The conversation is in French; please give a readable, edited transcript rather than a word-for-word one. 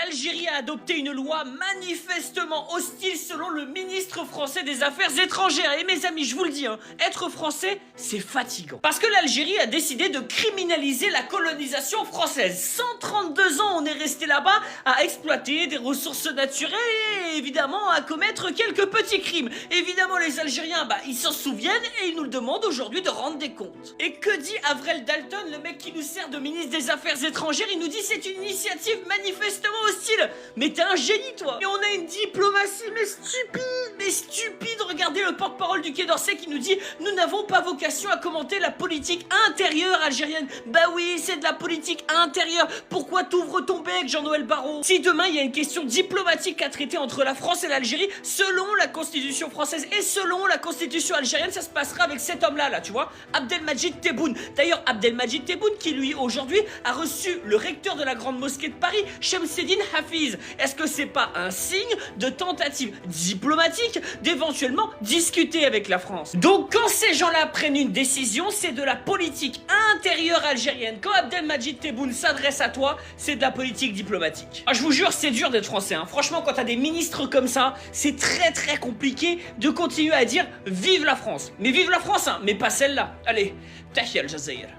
l'Algérie a adopté une loi manifestement hostile selon le ministre français des Affaires étrangères. Et mes amis, je vous le dis, être français, c'est fatigant. Parce que l'Algérie a décidé de criminaliser la colonisation française. 132 ans, on est resté là-bas à exploiter des ressources naturelles et évidemment à commettre quelques petits crimes. Évidemment, les Algériens, ils s'en souviennent et ils nous le demandent aujourd'hui de rendre des comptes. Et que dit Avrel Dalton, le mec qui nous sert de ministre des Affaires étrangères? Il nous dit c'est une initiative manifestement hostile. Mais t'es un génie, toi. Et on a une diplomatie, mais stupide. Regardez le porte-parole du Quai d'Orsay qui nous dit nous n'avons pas vocation à commenter la politique intérieure algérienne. Bah oui, c'est de la politique intérieure. Pourquoi t'ouvres ton bec, Jean-Noël Barrot? Si demain il y a une question diplomatique à traiter entre la France et l'Algérie, selon la constitution française et selon la constitution algérienne, ça se passera avec cet homme-là, tu vois, Abdelmadjid Tebboune. D'ailleurs, Abdelmadjid Tebboune qui lui aujourd'hui a reçu le recteur de la grande mosquée de Paris, Chemseddine Hafiz. Est-ce que c'est pas un signe de tentative diplomatique d'éventuellement discuter avec la France? Donc quand ces gens-là prennent une décision, c'est de la politique intérieure algérienne. Quand Abdelmadjid Tebboune s'adresse à toi, c'est de la politique diplomatique. Je vous jure, c'est dur d'être français. Franchement, quand t'as des ministres comme ça, c'est très compliqué de continuer à dire vive la France. Mais vive la France, mais pas celle-là. Allez, tahia al Jazair.